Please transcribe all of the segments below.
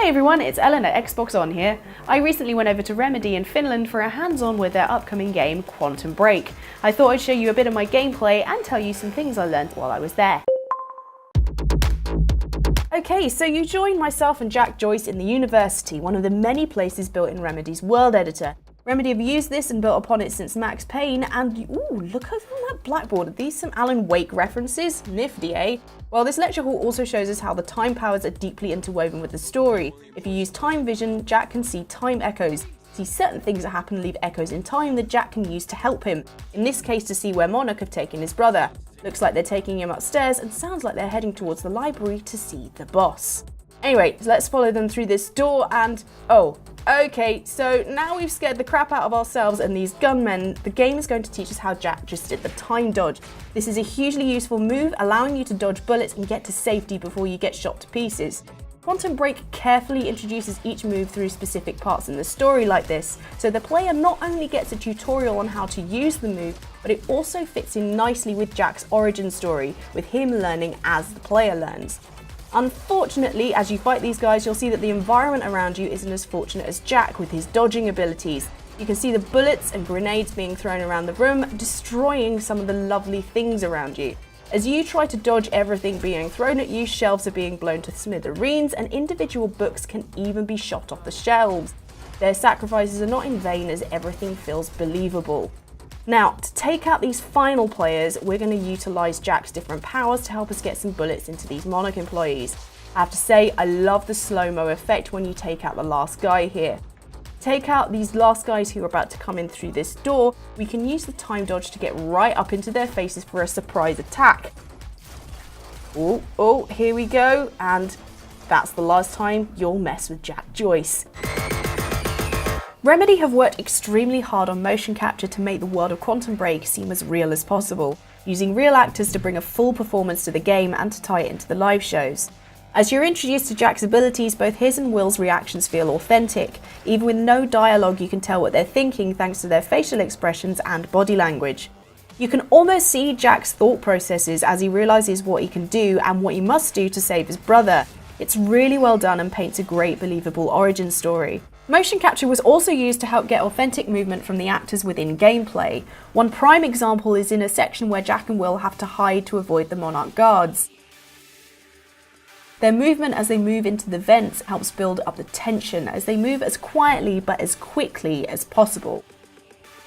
Hey everyone, it's Ellen at XboxOne here. I recently went over to Remedy in Finland for a hands-on with their upcoming game, Quantum Break. I thought I'd show you a bit of my gameplay and tell you some things I learned while I was there. Okay, so you join myself and Jack Joyce in the university, one of the many places built in Remedy's world editor. Remedy have used this and built upon it since Max Payne, and ooh, look over on that blackboard. Are these some Alan Wake references? Nifty, eh? Well, this lecture hall also shows us how the time powers are deeply interwoven with the story. If you use time vision, Jack can see time echoes. See certain things that happen leave echoes in time that Jack can use to help him. In this case, to see where Monarch have taken his brother. Looks like they're taking him upstairs and sounds like they're heading towards the library to see the boss. Anyway, let's follow them through this door and okay, so now we've scared the crap out of ourselves and these gunmen, the game is going to teach us how Jack just did the time dodge. This is a hugely useful move, allowing you to dodge bullets and get to safety before you get shot to pieces. Quantum Break carefully introduces each move through specific parts in the story like this, so the player not only gets a tutorial on how to use the move, but it also fits in nicely with Jack's origin story, with him learning as the player learns. Unfortunately, as you fight these guys, you'll see that the environment around you isn't as fortunate as Jack with his dodging abilities. You can see the bullets and grenades being thrown around the room, destroying some of the lovely things around you. As you try to dodge everything being thrown at you, shelves are being blown to smithereens and individual books can even be shot off the shelves. Their sacrifices are not in vain as everything feels believable. Now, to take out these final players, we're going to utilise Jack's different powers to help us get some bullets into these Monarch employees. I have to say, I love the slow-mo effect when you take out the last guy here. Take out these last guys who are about to come in through this door, we can use the time dodge to get right up into their faces for a surprise attack. Oh, here we go, and that's the last time you'll mess with Jack Joyce. Remedy have worked extremely hard on motion capture to make the world of Quantum Break seem as real as possible, using real actors to bring a full performance to the game and to tie it into the live shows. As you're introduced to Jack's abilities, both his and Will's reactions feel authentic. Even with no dialogue, you can tell what they're thinking thanks to their facial expressions and body language. You can almost see Jack's thought processes as he realises what he can do and what he must do to save his brother. It's really well done and paints a great believable origin story. Motion capture was also used to help get authentic movement from the actors within gameplay. One prime example is in a section where Jack and Will have to hide to avoid the Monarch guards. Their movement as they move into the vents helps build up the tension as they move as quietly but as quickly as possible.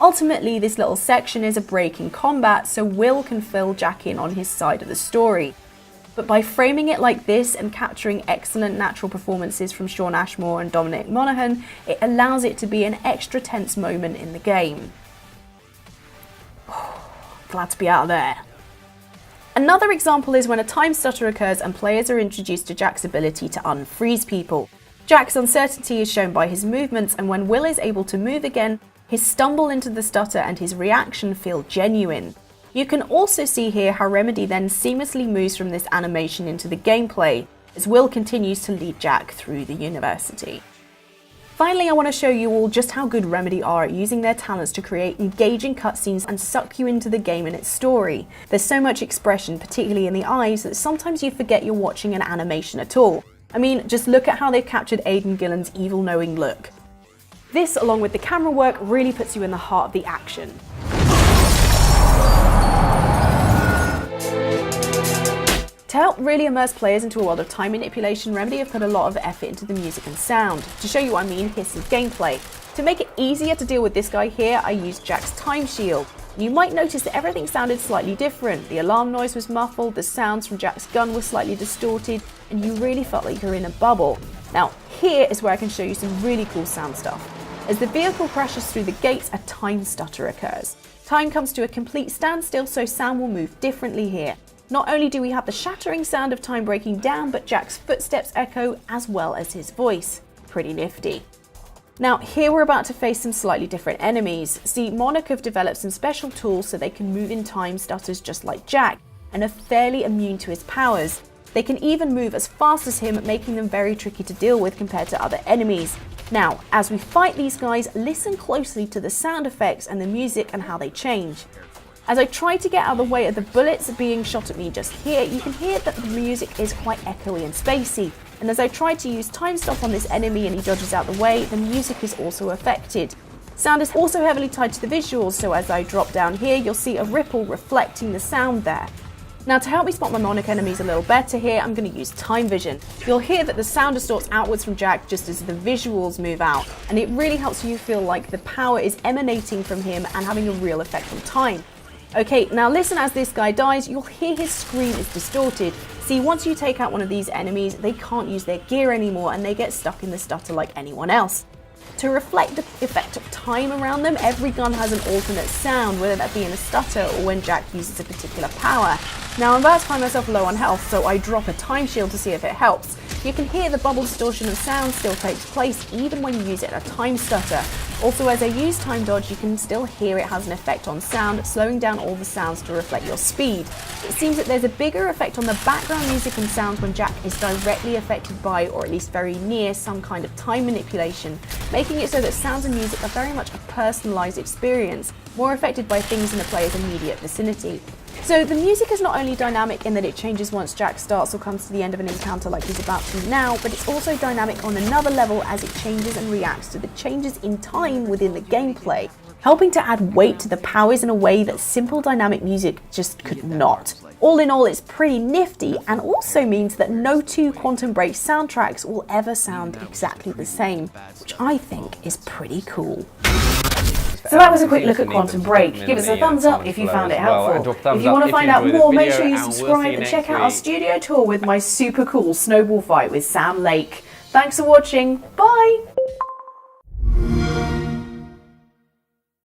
Ultimately, this little section is a break in combat so Will can fill Jack in on his side of the story. But by framing it like this and capturing excellent natural performances from Shawn Ashmore and Dominic Monaghan, it allows it to be an extra tense moment in the game. Glad to be out of there. Another example is when a time stutter occurs and players are introduced to Jack's ability to unfreeze people. Jack's uncertainty is shown by his movements, and when Will is able to move again, his stumble into the stutter and his reaction feel genuine. You can also see here how Remedy then seamlessly moves from this animation into the gameplay, as Will continues to lead Jack through the university. Finally, I want to show you all just how good Remedy are at using their talents to create engaging cutscenes and suck you into the game and its story. There's so much expression, particularly in the eyes, that sometimes you forget you're watching an animation at all. I mean, just look at how they've captured Aidan Gillen's evil knowing look. This, along with the camera work, really puts you in the heart of the action. To help really immerse players into a world of time manipulation, Remedy have put a lot of effort into the music and sound. To show you what I mean, here's some gameplay. To make it easier to deal with this guy here, I used Jack's time shield. You might notice that everything sounded slightly different. The alarm noise was muffled, the sounds from Jack's gun were slightly distorted, and you really felt like you're in a bubble. Now, here is where I can show you some really cool sound stuff. As the vehicle crashes through the gates, a time stutter occurs. Time comes to a complete standstill, so sound will move differently here. Not only do we have the shattering sound of time breaking down, but Jack's footsteps echo as well as his voice. Pretty nifty. Now, here we're about to face some slightly different enemies. See, Monarch have developed some special tools so they can move in time stutters just like Jack, and are fairly immune to his powers. They can even move as fast as him, making them very tricky to deal with compared to other enemies. Now, as we fight these guys, listen closely to the sound effects and the music and how they change. As I try to get out of the way of the bullets being shot at me just here, you can hear that the music is quite echoey and spacey. and as I try to use time stop on this enemy and he dodges out the way, the music is also affected. Sound is also heavily tied to the visuals, so as I drop down here, you'll see a ripple reflecting the sound there. Now, to help me spot my Monarch enemies a little better here, I'm going to use time vision. You'll hear that the sound distorts outwards from Jack just as the visuals move out, and it really helps you feel like the power is emanating from him and having a real effect on time. Okay, now listen, as this guy dies, you'll hear his scream is distorted. See, once you take out one of these enemies, they can't use their gear anymore and they get stuck in the stutter like anyone else. To reflect the effect of time around them, every gun has an alternate sound, whether that be in a stutter or when Jack uses a particular power. Now I'm about to find myself low on health, so I drop a time shield to see if it helps. You can hear the bubble distortion of sound still takes place even when you use it in a time stutter. Also, as I use time dodge, you can still hear it has an effect on sound, slowing down all the sounds to reflect your speed. It seems that there's a bigger effect on the background music and sound when Jack is directly affected by, or at least very near, some kind of time manipulation, making it so that sounds and music are very much a personalised experience, more affected by things in the player's immediate vicinity. So the music is not only dynamic in that it changes once Jack starts or comes to the end of an encounter like he's about to now, but it's also dynamic on another level as it changes and reacts to the changes in time within the gameplay, helping to add weight to the powers in a way that simple dynamic music just could not. All in all, it's pretty nifty, and also means that no two Quantum Break soundtracks will ever sound exactly the same, which I think is pretty cool. So that was a quick look at Quantum Break. Give us a thumbs up if you found it helpful. If you want to find out more, make sure you subscribe and check out our studio tour with my super cool snowball fight with Sam Lake. Thanks for watching. Bye!